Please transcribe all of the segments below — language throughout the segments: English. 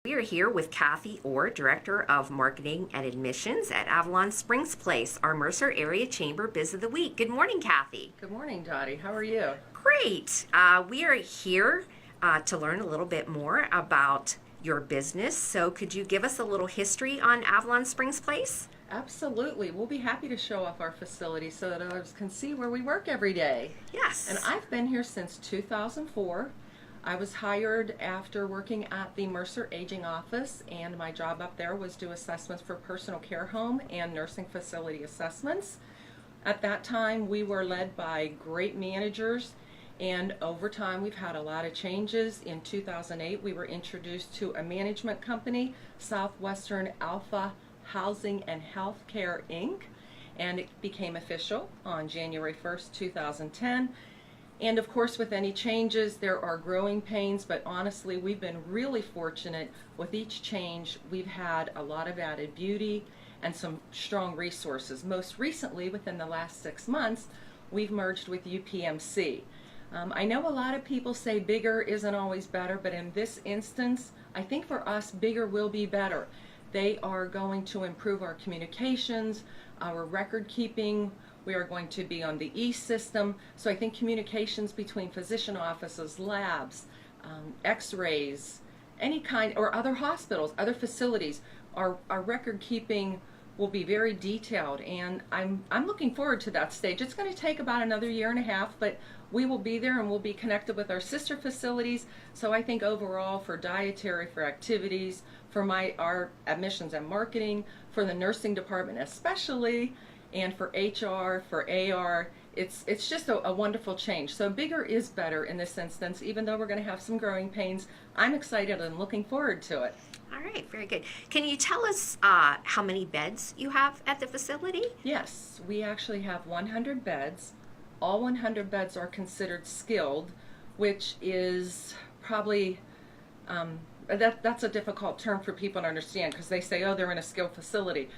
We are here with Kathy Orr, Director of Marketing and Admissions at Avalon Springs Place, our Mercer Area Chamber Biz of the Week. Good morning, Kathy. Good morning, Dottie. How are you? Great. We are here to learn a little bit more about your business. So could you give us a little history on Avalon Springs Place? Absolutely. We'll be happy to show off our facility so that others can see where we work every day. Yes. And I've been here since 2004. I was hired after working at the Mercer Aging Office, and my job up there was do assessments for personal care home and nursing facility assessments. At that time, we were led by great managers, and over time we've had a lot of changes. In 2008, we were introduced to a management company, Southwestern Alpha Housing and Healthcare Inc., and it became official on January 1st, 2010. And of course, with any changes, there are growing pains, but honestly, we've been really fortunate. With each change, we've had a lot of added beauty and some strong resources. Most recently, within the last 6 months, we've merged with UPMC. I know a lot of people say bigger isn't always better, but in this instance, I think for us, bigger will be better. They are going to improve our communications, our record keeping. We are going to be on the e-system, so I think communications between physician offices, labs, x-rays, any kind, or other hospitals, other facilities, our record keeping will be very detailed, and I'm looking forward to that stage. It's going to take about another year and a half, but we will be there and we'll be connected with our sister facilities. So I think overall, for dietary, for activities, for our admissions and marketing, for the nursing department especially, and for HR, for AR, it's just a wonderful change. So bigger is better in this instance, even though we're going to have some growing pains. I'm excited and looking forward to it. All right, very good. Can you tell us how many beds you have at the facility? Yes, we actually have 100 beds. All 100 beds are considered skilled, which is probably, that's a difficult term for people to understand because they say, oh, they're in a skilled facility.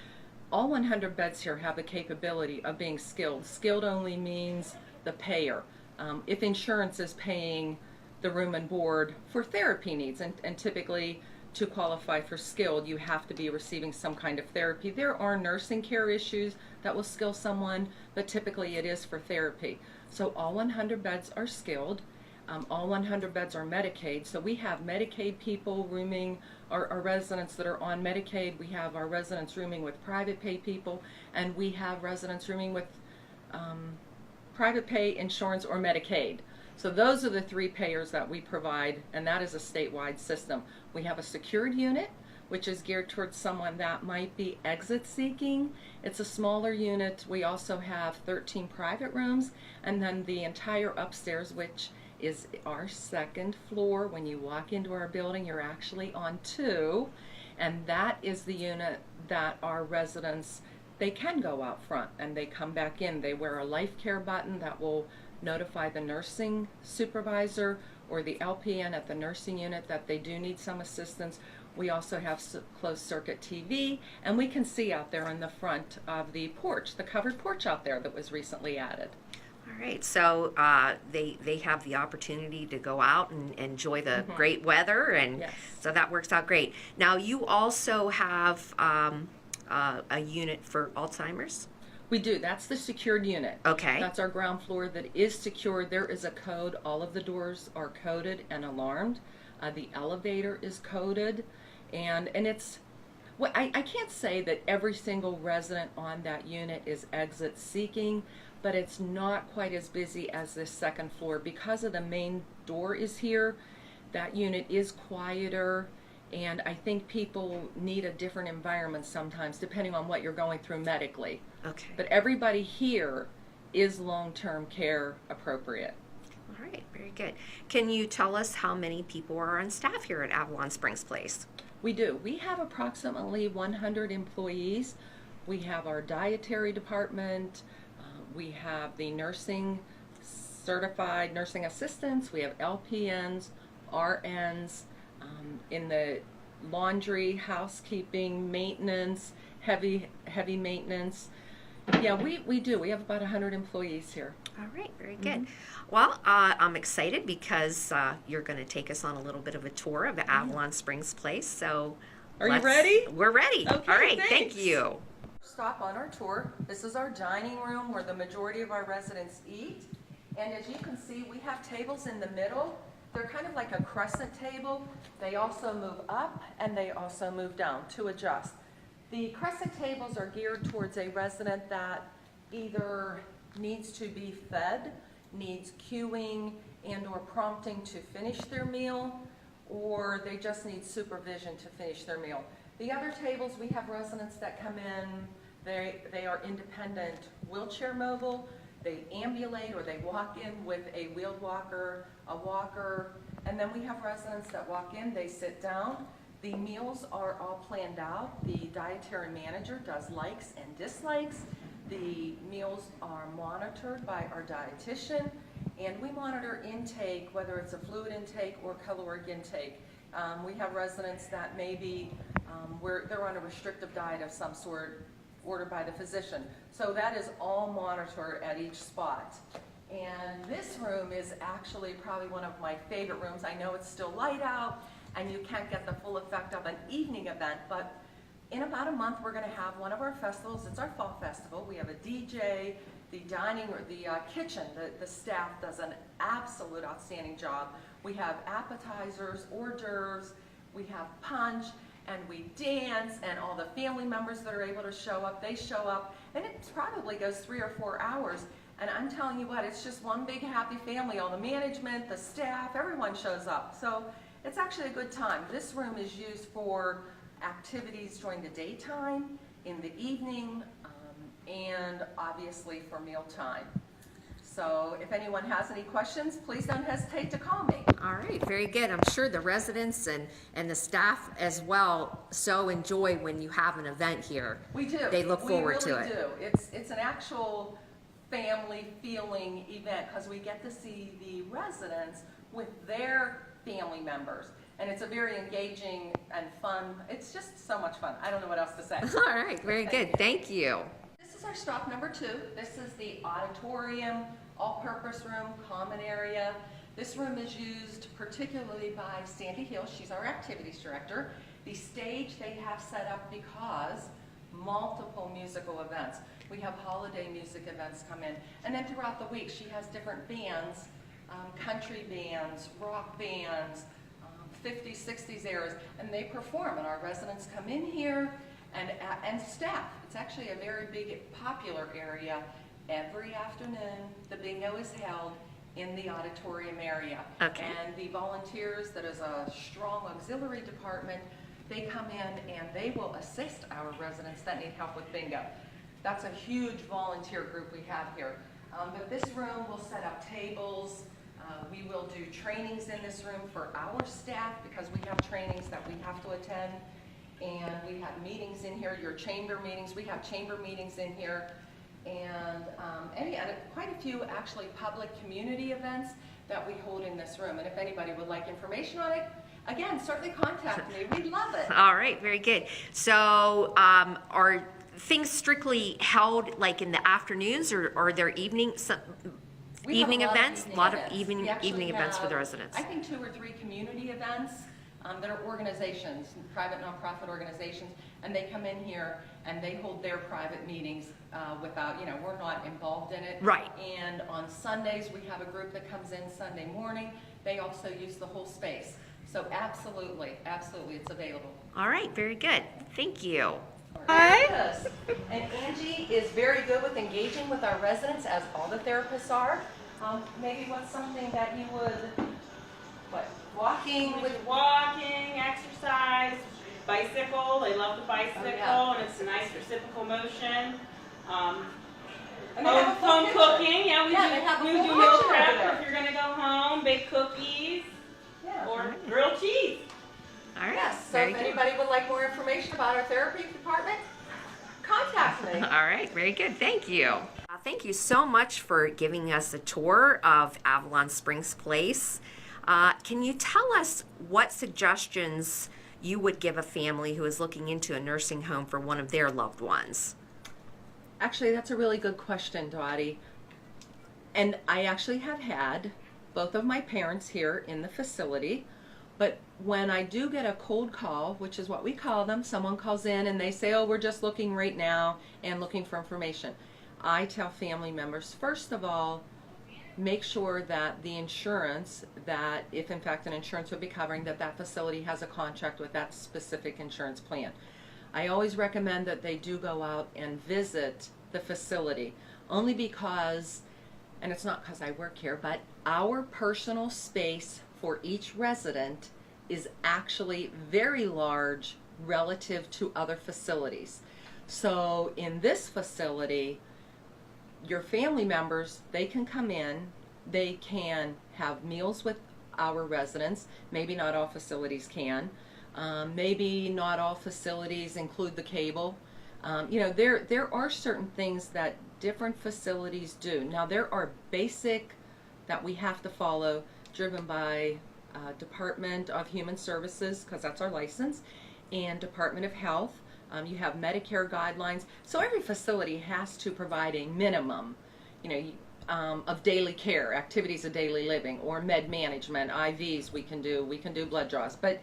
All 100 beds here have the capability of being skilled. Skilled only means the payer. If insurance is paying the room and board for therapy needs, and typically to qualify for skilled, you have to be receiving some kind of therapy. There are nursing care issues that will skill someone, but typically it is for therapy. So all 100 beds are skilled. All 100 beds are Medicaid, so we have Medicaid people rooming, our residents that are on Medicaid. We have our residents rooming with private pay people, and we have residents rooming with private pay, insurance, or Medicaid. So those are the three payers that we provide, and that is a statewide system. We have a secured unit, which is geared towards someone that might be exit seeking. It's a smaller unit. We also have 13 private rooms, and then the entire upstairs, which is our second floor. When you walk into our building, you're actually on 2, and that is the unit that our residents, they can go out front and they come back in. They wear a life care button that will notify the nursing supervisor or the LPN at the nursing unit that they do need some assistance. We also have closed circuit TV, and we can see out there in the front of the porch, the covered porch out there that was recently added. All right, so they have the opportunity to go out and enjoy the great weather, and yes. So that works out great. Now, you also have a unit for Alzheimer's? We do. That's the secured unit. Okay. That's our ground floor that is secured. There is a code. All of the doors are coded and alarmed. The elevator is coded, and it's, well, I can't say that every single resident on that unit is exit seeking, but it's not quite as busy as this second floor. Because of the main door is here, that unit is quieter, and I think people need a different environment sometimes depending on what you're going through medically. Okay. But everybody here is long-term care appropriate. All right, very good. Can you tell us how many people are on staff here at Avalon Springs Place? We do. We have approximately 100 employees. We have our dietary department. We have the nursing, certified nursing assistants. We have LPNs, RNs, in the laundry, housekeeping, maintenance, heavy maintenance. Yeah, we do. We have about 100 employees here. All right, very good. Well, I'm excited because you're going to take us on a little bit of a tour of the Avalon Springs Place. So, Are you ready? We're ready. Okay, All right, thanks. thank you. Stop on our tour. This is our dining room where the majority of our residents eat. And as you can see, we have tables in the middle. They're kind of like a crescent table. They also move up and they also move down to adjust. The crescent tables are geared towards a resident that either needs to be fed, needs cueing and or prompting to finish their meal, or they just need supervision to finish their meal. The other tables, we have residents that come in, they are independent, wheelchair mobile, they ambulate or they walk in with a wheeled walker, a walker, and then we have residents that walk in, they sit down. The meals are all planned out. The dietary manager does likes and dislikes. The meals are monitored by our dietitian, and we monitor intake, whether it's a fluid intake or caloric intake. We have residents that maybe they're on a restrictive diet of some sort ordered by the physician. So that is all monitored at each spot. And this room is actually probably one of my favorite rooms. I know it's still light out and you can't get the full effect of an evening event, but in about a month we're going to have one of our festivals. It's our fall festival. We have a DJ, the dining or the kitchen, the staff does an absolute outstanding job. We have appetizers, hors d'oeuvres, we have punch, and we dance, and all the family members that are able to show up, they show up, and it probably goes 3 or 4 hours. And I'm telling you what, it's just one big happy family. All the management, the staff, everyone shows up. So it's actually a good time. This room is used for activities during the daytime, in the evening, and obviously for mealtime. So if anyone has any questions, please don't hesitate to call me. All right, very good. I'm sure the residents and the staff as well so enjoy when you have an event here. We do. They look forward to it. We really do. It's an actual family feeling event because we get to see the residents with their family members. And it's a very engaging and fun, it's just so much fun. I don't know what else to say. All right, very good. Thank you. This is our stop number 2. This is the auditorium, all-purpose room, common area. This room is used particularly by Sandy Hill. She's our activities director. The stage they have set up because multiple musical events. We have holiday music events come in. And then throughout the week, she has different bands, country bands, rock bands, 50s, 60s eras, and they perform. And our residents come in here, and staff. It's actually a very big, popular area. Every afternoon, the bingo is held in the auditorium area. Okay. And the volunteers, that is a strong auxiliary department, they come in and they will assist our residents that need help with bingo. That's a huge volunteer group we have here. But this room will set up tables. We will do trainings in this room for our staff because we have trainings that we have to attend. And we have meetings in here, your chamber meetings. We have chamber meetings in here. And quite a few actually public community events that we hold in this room. And if anybody would like information on it, again, certainly contact me. We'd love it. All right, very good. So are things strictly held like in the afternoons, or are there evening events? A lot of evening events for the residents. I think 2 or 3 community events that are organizations, private nonprofit organizations, and they come in here and they hold their private meetings without, we're not involved in it. Right. And on Sundays, we have a group that comes in Sunday morning. They also use the whole space. So absolutely, it's available. All right, very good. Thank you. Hi. Yes. And Angie is very good with engaging with our residents, as all the therapists are. Maybe what's something that you would, walking? Walking, exercise, bicycle. They love the bicycle, yeah. and it's a nice reciprocal motion. And they have a full Home kitchen. cooking, Yeah, they have a we full do meal kitchen over prep there. if you're gonna go home, bake cookies, Yeah. or grilled cheese. All right, Yes, so very if good. anybody would like more information about our therapy department, contact me. All right, very good. Thank you. Thank you so much for giving us a tour of Avalon Springs Place. Can you tell us what suggestions you would give a family who is looking into a nursing home for one of their loved ones? Actually, that's a really good question, Dottie. And I actually have had both of my parents here in the facility. But when I do get a cold call, which is what we call them, someone calls in and they say, oh, we're just looking right now and looking for information. I tell family members, first of all, make sure that the insurance, that if in fact an insurance would be covering, that facility has a contract with that specific insurance plan. I always recommend that they do go out and visit the facility, only because, and it's not because I work here, but our personal space for each resident is actually very large relative to other facilities. So in this facility, your family members, they can come in, they can have meals with our residents. Maybe not all facilities can. Maybe not all facilities include the cable. There are certain things that different facilities do. Now there are basic that we have to follow, driven by Department of Human Services, because that's our license, and Department of Health. You have Medicare guidelines. So every facility has to provide a minimum, of daily care, activities of daily living, or med management, IVs we can do blood draws. But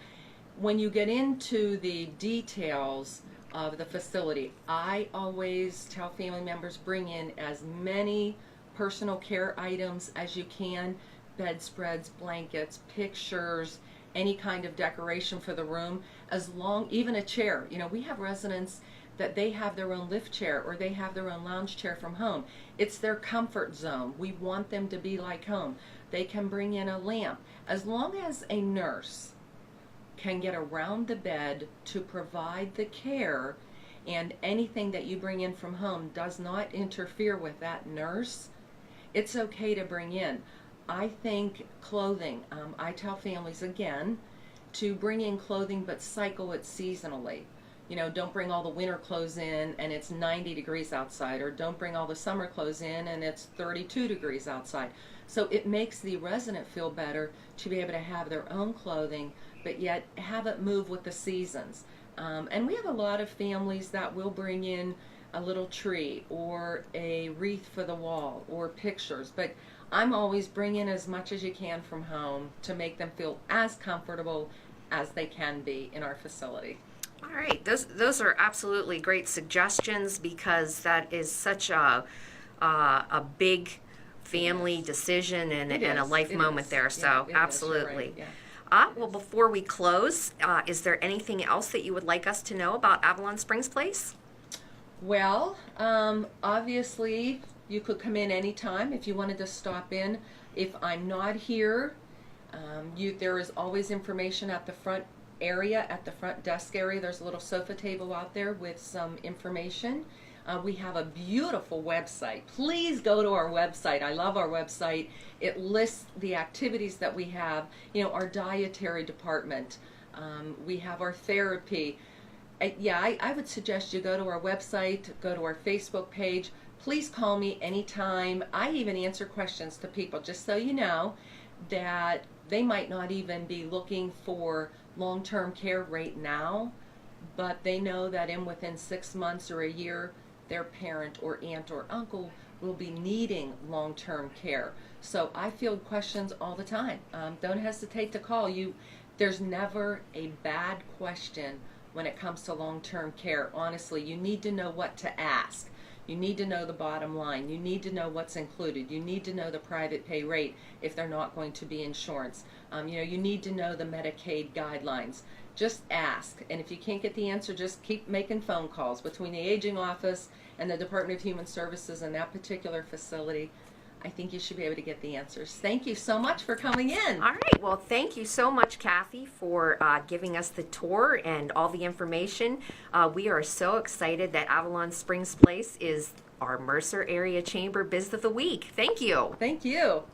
when you get into the details of the facility, I always tell family members, bring in as many personal care items as you can, bedspreads, blankets, pictures, any kind of decoration for the room, even a chair. We have residents that they have their own lift chair or they have their own lounge chair from home. It's their comfort zone. We want them to be like home. They can bring in a lamp. As long as a nurse can get around the bed to provide the care, and anything that you bring in from home does not interfere with that nurse, it's okay to bring in. I think clothing, I tell families again to bring in clothing but cycle it seasonally. Don't bring all the winter clothes in and it's 90 degrees outside, or don't bring all the summer clothes in and it's 32 degrees outside. So it makes the resident feel better to be able to have their own clothing, but yet have it move with the seasons. And we have a lot of families that will bring in a little tree or a wreath for the wall or pictures, but I'm always bringing as much as you can from home to make them feel as comfortable as they can be in our facility. All right, those are absolutely great suggestions, because that is such a big family decision and a life moment there. So absolutely. Right. Yeah. Well, before we close, is there anything else that you would like us to know about Avalon Springs Place? Well, obviously you could come in anytime if you wanted to stop in. If I'm not here, there is always information at the front area, at the front desk area. There's a little sofa table out there with some information. We have a beautiful website. Please go to our website. I love our website. It lists the activities that we have, our dietary department. We have our therapy. I would suggest you go to our website, go to our Facebook page. Please call me anytime. I even answer questions to people, just so you know that they might not even be looking for long-term care right now, but they know that within 6 months or a year, their parent or aunt or uncle will be needing long-term care. So I field questions all the time. Don't hesitate to call. There's never a bad question when it comes to long-term care. Honestly, you need to know what to ask. You need to know the bottom line. You need to know what's included. You need to know the private pay rate if they're not going to be insurance. You need to know the Medicaid guidelines. Just ask. And if you can't get the answer, just keep making phone calls between the aging office and the Department of Human Services in that particular facility. I think you should be able to get the answers. Thank you so much for coming in. All right. Well, thank you so much, Kathy, for giving us the tour and all the information. We are so excited that Avalon Springs Place is our Mercer Area Chamber Biz of the Week. Thank you. Thank you.